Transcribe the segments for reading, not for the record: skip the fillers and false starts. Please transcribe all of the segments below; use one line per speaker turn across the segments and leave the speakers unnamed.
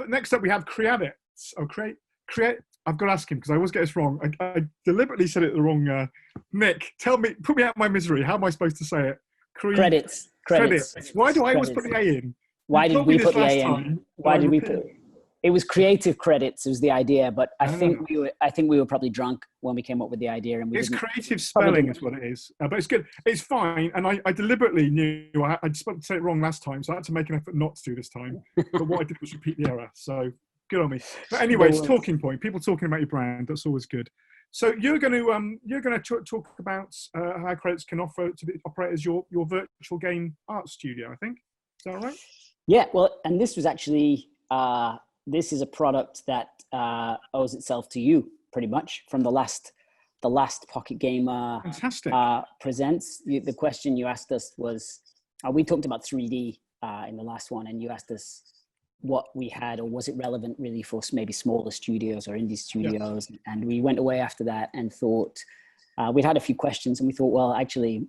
next up we have Creadits. Oh, create. I've got to ask him because I always get this wrong. I deliberately said it the wrong. Nick, put me out of my misery. How am I supposed to say it?
Credits.
Why do I always put the A in?
Why did we put the A in? Why did we put? It was Creative Credits was the idea, but I think we were probably drunk when we came up with the idea, and
it's creative spelling is what it is, but it's good. It's fine, and I deliberately knew I just said it wrong last time, so I had to make an effort not to do this time. But what I did was repeat the error. So good on me. But anyway, it's talking point. People talking about your brand. That's always good. So you're going to talk about how Creadits can operate as your virtual game art studio. I think, is that right?
Yeah. Well, and this was actually this is a product that owes itself to you pretty much from the last Pocket Gamer Presents. The question you asked us was, we talked about 3D in the last one, and you asked us what we had, or was it relevant really for maybe smaller studios or indie studios? Yes. And we went away after that and thought, we'd had a few questions, and we thought, well, actually,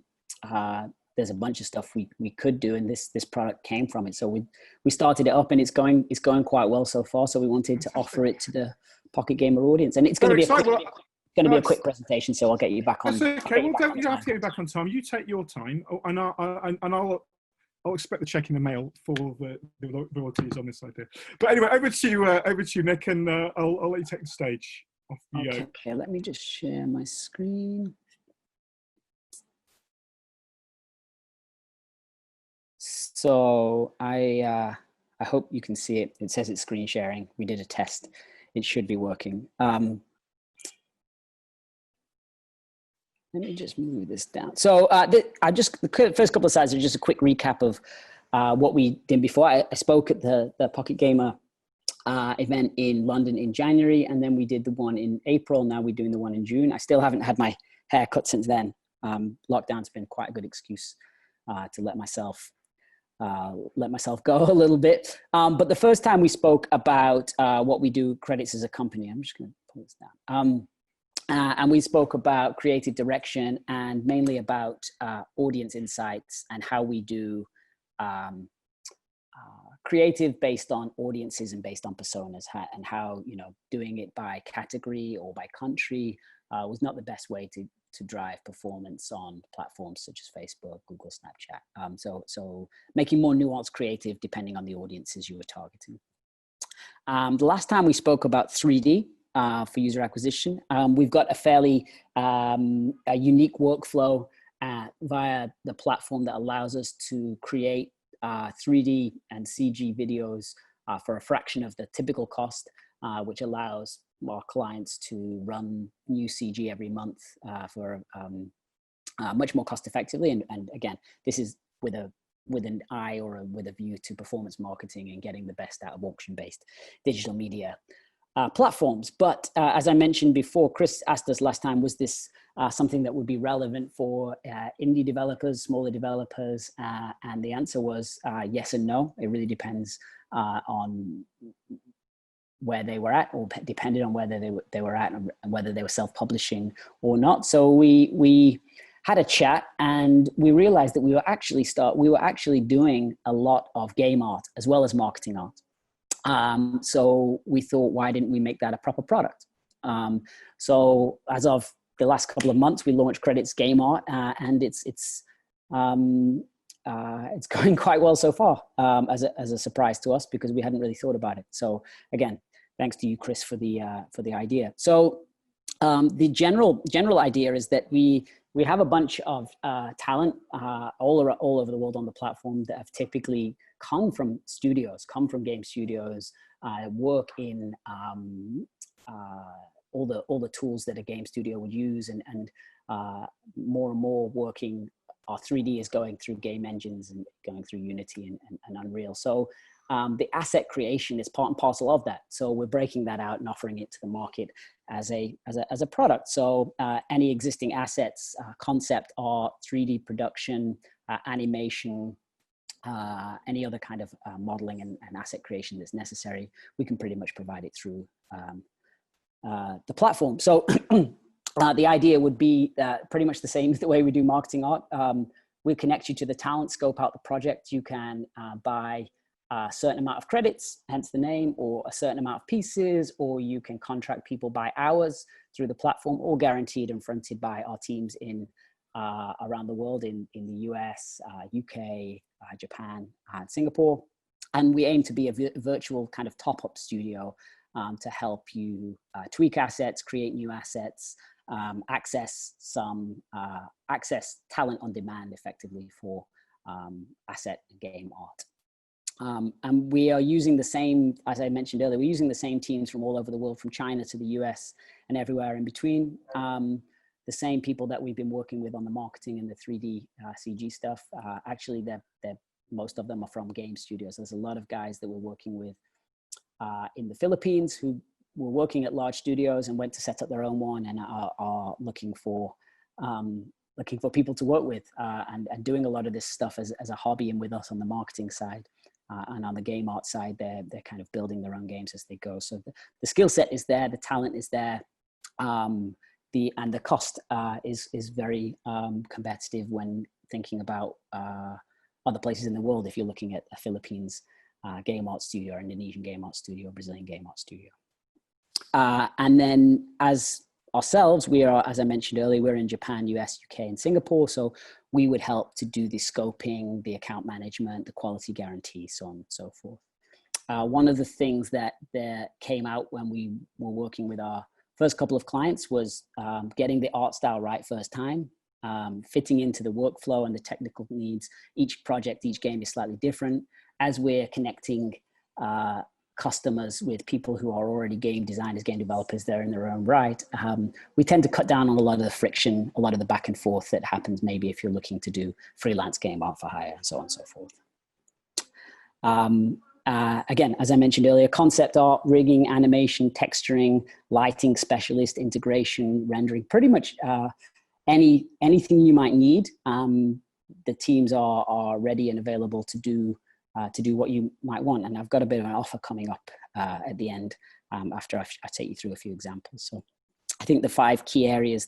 there's a bunch of stuff we could do, and this product came from it. So we started it up, and it's going quite well so far. So we wanted to offer it to the Pocket Gamer audience, and it's going to be a quick presentation. So I'll get you back on.
That's okay. You don't have to get me back on time. You take your time, and I'll expect the check in the mail for the royalties on this idea. But anyway, over to you, Nick, and I'll let you take the stage. Off you go.
Okay, let me just share my screen. So I hope you can see it. It says it's screen sharing. We did a test. It should be working. Let me just move this down. So the first couple of slides are just a quick recap of what we did before. I spoke at the Pocket Gamer event in London in January, and then we did the one in April. Now we're doing the one in June. I still haven't had my hair cut since then. Lockdown's been quite a good excuse to let myself go a little bit. But the first time we spoke about what we do, Creadits as a company, I'm just going to pull this down. And we spoke about creative direction and mainly about audience insights and how we do creative based on audiences and based on personas, and how, doing it by category or by country was not the best way to drive performance on platforms such as Facebook, Google, Snapchat. So making more nuanced creative depending on the audiences you were targeting. The last time we spoke about 3D for user acquisition. We've got a fairly a unique workflow via the platform that allows us to create 3D and CG videos for a fraction of the typical cost, which allows our clients to run new CG every month for much more cost effectively. And again, this is with an eye or with a view to performance marketing and getting the best out of auction-based digital media platforms. But as I mentioned before, Chris asked us last time, was this something that would be relevant for indie developers, smaller developers? And the answer was yes and no. It really depends on where they were at, or depended on whether they were at and whether they were self-publishing or not. So we had a chat, and we realized that we were actually doing a lot of game art as well as marketing art. So we thought, why didn't we make that a proper product? So as of the last couple of months, we launched Creadits Game Art, and it's going quite well so far, as a surprise to us, because we hadn't really thought about it. So again, thanks to you, Chris, for the idea. So the general idea is that we have a bunch of talent all over the world on the platform that have typically come from game studios, work in all the tools that a game studio would use, and more and more working. Our 3D is going through game engines and going through Unity and Unreal. So the asset creation is part and parcel of that. So we're breaking that out and offering it to the market as a product. So any existing assets, concept art, 3D production, animation, any other kind of modeling and asset creation that's necessary, we can pretty much provide it through the platform. So the idea would be pretty much the same as the way we do marketing art. We'll connect you to the talent, scope out the project. You can buy a certain amount of credits, hence the name, or a certain amount of pieces, or you can contract people by hours through the platform, all guaranteed and fronted by our teams in around the world, in the US, UK, Japan, and Singapore. And we aim to be a virtual kind of top-up studio to help you tweak assets, create new assets, access talent on demand effectively for asset and game art. And we are using the same, as I mentioned earlier, we're using the same teams from all over the world, from China to the US and everywhere in between. The same people that we've been working with on the marketing and the 3D CG stuff. Actually, most of them are from game studios. There's a lot of guys that we're working with in the Philippines who were working at large studios and went to set up their own one, and are looking for people to work with, and doing a lot of this stuff as a hobby and with us on the marketing side. And on the game art side, they're kind of building their own games as they go. So the skill set is there, the talent is there, and the cost is very competitive when thinking about other places in the world. If you're looking at a Philippines game art studio, or Indonesian game art studio, or Brazilian game art studio. And then as ourselves, we are, as I mentioned earlier, we're in Japan, US, UK, and Singapore. So we would help to do the scoping, the account management, the quality guarantee, so on and so forth. One of the things that came out when we were working with our first couple of clients was getting the art style right first time, fitting into the workflow and the technical needs. Each project, each game is slightly different. As we're connecting customers with people who are already game designers, game developers, they're in their own right, we tend to cut down on a lot of the friction, a lot of the back and forth that happens maybe if you're looking to do freelance game art for hire, and so on and so forth. Again, as I mentioned earlier, concept art, rigging, animation, texturing, lighting specialist, integration, rendering, pretty much anything you might need. The teams are ready and available to do what you might want. And I've got a bit of an offer coming up at the end after I take you through a few examples. So I think the five key areas,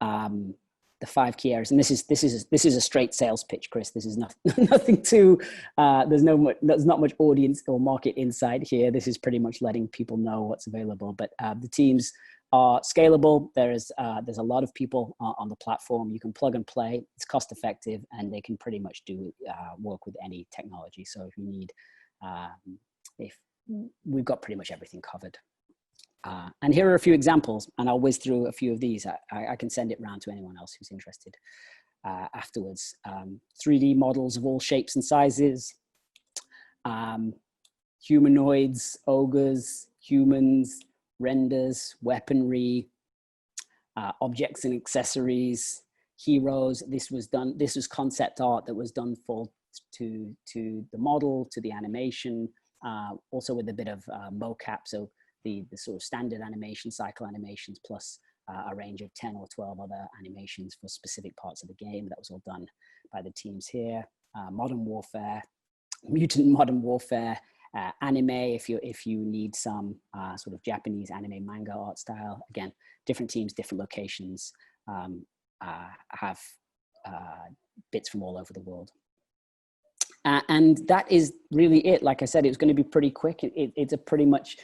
and this is a straight sales pitch, Chris. This is nothing to, there's not much audience or market insight here. This is pretty much letting people know what's available. But the teams are scalable. There's a lot of people on the platform. You can plug and play. It's cost effective, and they can pretty much do work with any technology. So if you need, if we've got pretty much everything covered. And here are a few examples, and I'll whiz through a few of these. I can send it around to anyone else who's interested afterwards. 3D models of all shapes and sizes, humanoids, ogres, humans, renders, weaponry, objects and accessories, heroes. This was concept art that was done to the model, to the animation, also with a bit of mocap. So the sort of standard animation, cycle animations, plus a range of 10 or 12 other animations for specific parts of the game. That was all done by the teams here. Modern Warfare, Mutant Modern Warfare, anime, if you need some sort of Japanese anime manga art style. Again, different teams, different locations, have bits from all over the world. And that is really it. Like I said, it was going to be pretty quick. It's a pretty much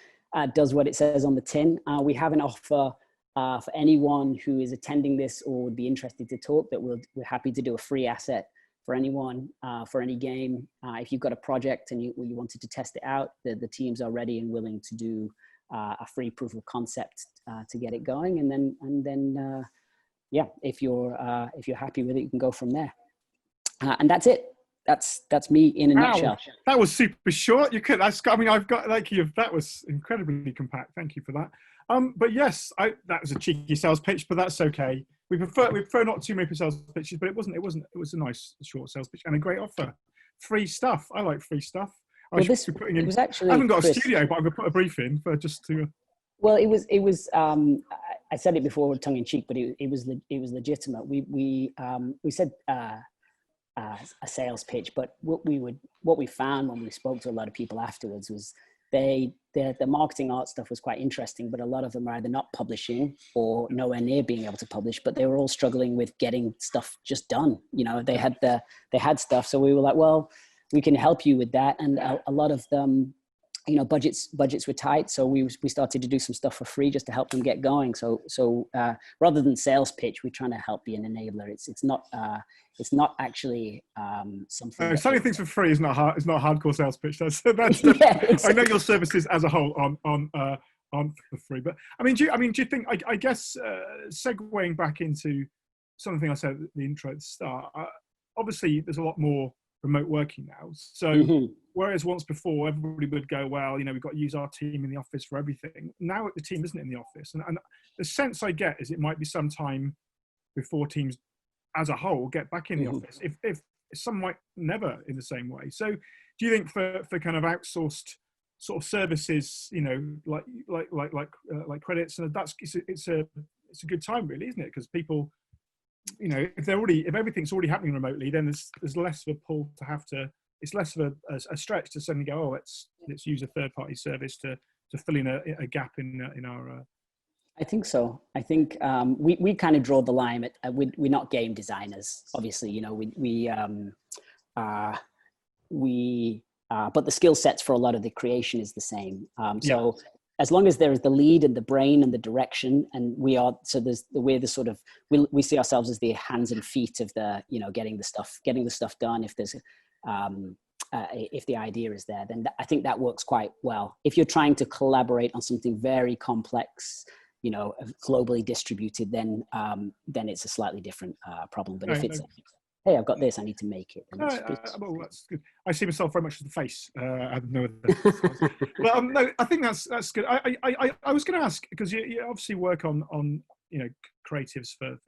does what it says on the tin. We have an offer for anyone who is attending this or would be interested to talk, that we're happy to do a free asset for anyone, for any game. If you've got a project and you wanted to test it out, the teams are ready and willing to do a free proof of concept to get it going. And then yeah, if you're happy with it, you can go from there. And that's it. That's me in a nutshell.
That was super short. That was incredibly compact. Thank you for that. But yes, that was a cheeky sales pitch, but that's okay. We prefer not too many sales pitches, but it was a nice short sales pitch and a great offer. Free stuff. I like free stuff. I haven't got a studio, but I'm gonna put a brief in for just to.
Well, it was. I said it before, tongue in cheek, but it was legitimate. We said a sales pitch, but what we found when we spoke to a lot of people afterwards was the marketing art stuff was quite interesting, but a lot of them are either not publishing or nowhere near being able to publish, but they were all struggling with getting stuff just done. You know, they had stuff. So we were like, well, we can help you with that. And a lot of them, you know, budgets were tight, so we started to do some stuff for free just to help them get going. So rather than sales pitch, we're trying to help be an enabler. It's not actually something.
Selling things for free is not hard. It's not a hardcore sales pitch. That's
yeah, exactly.
I know your services as a whole on for free, but I mean, do you think? I guess segueing back into something I said at the intro at the start. Obviously, there's a lot more remote working now. So whereas once before everybody would go, well, you know, we've got to use our team in the office for everything. Now the team isn't in the office, and the sense I get is it might be some time before teams as a whole get back in the office. If some might never in the same way. So do you think for kind of outsourced sort of services, you know, like Creadits, and it's a good time really, isn't it? Because people, you know, if everything's already happening remotely, then there's less of a pull to have to. It's less of a stretch to suddenly go, oh, let's use a third party service to fill in a gap in our.
I think so. I think we kind of draw the line at we're not game designers, obviously. You know, but the skill sets for a lot of the creation is the same. So as long as there is the lead and the brain and the direction, and we're the sort of we see ourselves as the hands and feet of the, you know, getting the stuff done. If there's if the idea is there, then I think that works quite well. If you're trying to collaborate on something very complex, you know, globally distributed, then it's a slightly different problem. But if it's hey, I've got this, I need to make it.
Well, that's good. I see myself very much as the face. I have no other. But no, I think that's good. I was going to ask, because you obviously work on you know, creatives for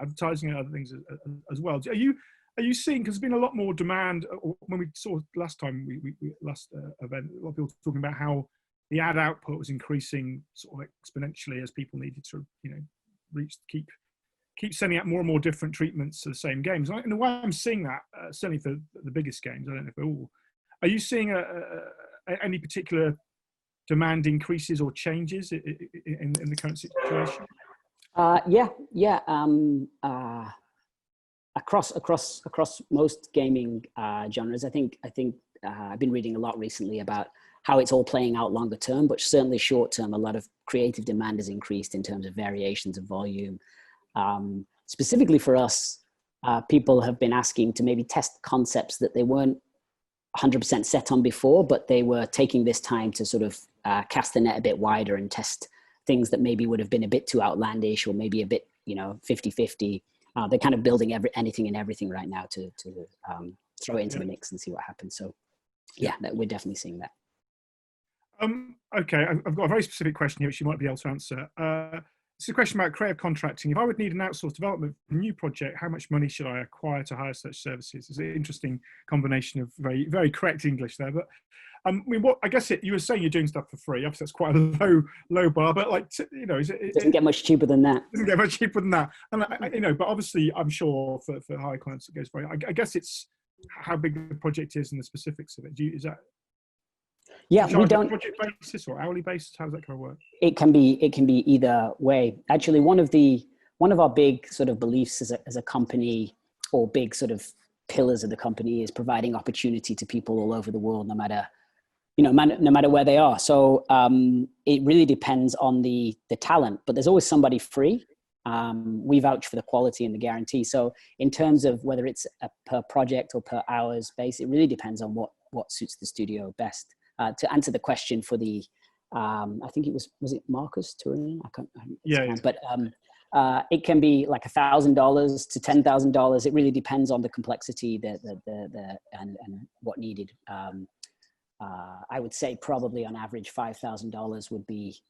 advertising and other things as well. Are you seeing, because there's been a lot more demand when we saw last time we last event, a lot of people talking about how the ad output was increasing sort of exponentially as people needed to, you know, keep sending out more and more different treatments to the same games. And the way I'm seeing that, certainly for the biggest games, I don't know if they're all, are you seeing any particular demand increases or changes in the current situation? Across
most gaming genres, I think I've been reading a lot recently about how it's all playing out longer term, but certainly short term, a lot of creative demand has increased in terms of variations of volume. Specifically for us, people have been asking to maybe test concepts that they weren't 100% set on before, but they were taking this time to sort of cast the net a bit wider and test things that maybe would have been a bit too outlandish or maybe a bit, you know, 50-50. They're kind of building anything and everything right now to throw it into the mix and see what happens. So yeah, we're definitely seeing that.
Okay, I've got a very specific question here which you might be able to answer. It's a question about creative contracting. If I would need an outsourced development for a new project, how much money should I acquire to hire such services? It's an interesting combination of very, very correct English there. But I mean, I guess you were saying you're doing stuff for free. Obviously, that's quite a low bar. But like, you know,
it doesn't get much cheaper than that.
Doesn't get much cheaper than that. And you know, but obviously, I'm sure for higher clients it goes very. I guess it's how big the project is and the specifics of it. Is that?
Yeah, we don't.
Project basis or hourly basis? How does that kind of work?
It can be either way. Actually, one of our big sort of beliefs as a company, or big sort of pillars of the company, is providing opportunity to people all over the world, no matter where they are. So it really depends on the talent, but there's always somebody free. We vouch for the quality and the guarantee. So in terms of whether it's a per project or per hours base, it really depends on what suits the studio best. To answer the question for the, I think was it Marcus Turin? I can't.
Yeah.
But it can be like $1,000 to $10,000. It really depends on the complexity, and what needed. I would say probably on average $5,000 would be,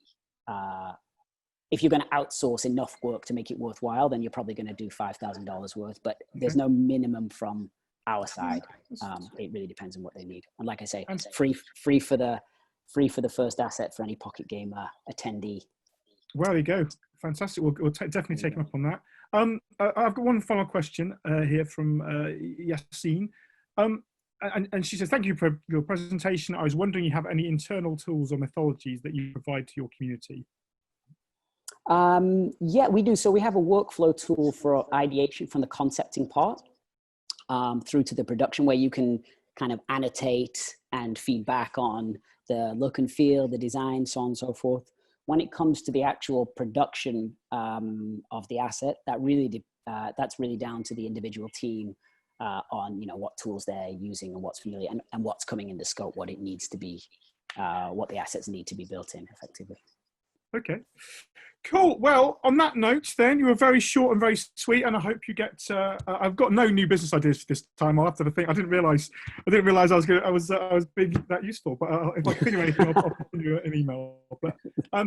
if you're going to outsource enough work to make it worthwhile, then you're probably going to do $5,000 worth. But there's no minimum from our side. It really depends on what they need. And like I say, free for the first asset for any Pocket Gamer attendee.
Well, there you go. Fantastic. We'll definitely take them up on that. I've got one final question here from Yassine. And she says, thank you for your presentation. I was wondering, you have any internal tools or methodologies that you provide to your community?
Yeah, we do. So we have a workflow tool for ideation from the concepting part through to the production, where you can kind of annotate and feedback on the look and feel, the design, so on and so forth. When it comes to the actual production of the asset, that's really down to the individual team on, you know, what tools they're using and what's familiar and what's coming into scope, what it needs to be, what the assets need to be built in effectively.
Okay, cool. Well, on that note, then, you were very short and very sweet, and I hope you get. I've got no new business ideas for this time. I'll have to think. I didn't realize I was being that useful. But if I think of anything, I'll send you an email. But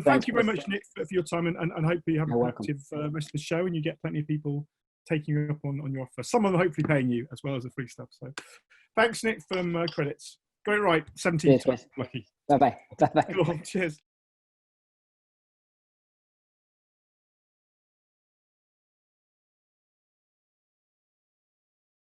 thank you very much, Nick, for your time, and hope you have a productive rest of the show, and you get plenty of people taking you up on your offer. Some of them hopefully paying you as well as the free stuff. So, thanks, Nick, from Creadits. Got it right. 17.
Cheers,
lucky.
Bye bye.
Cool. Cheers.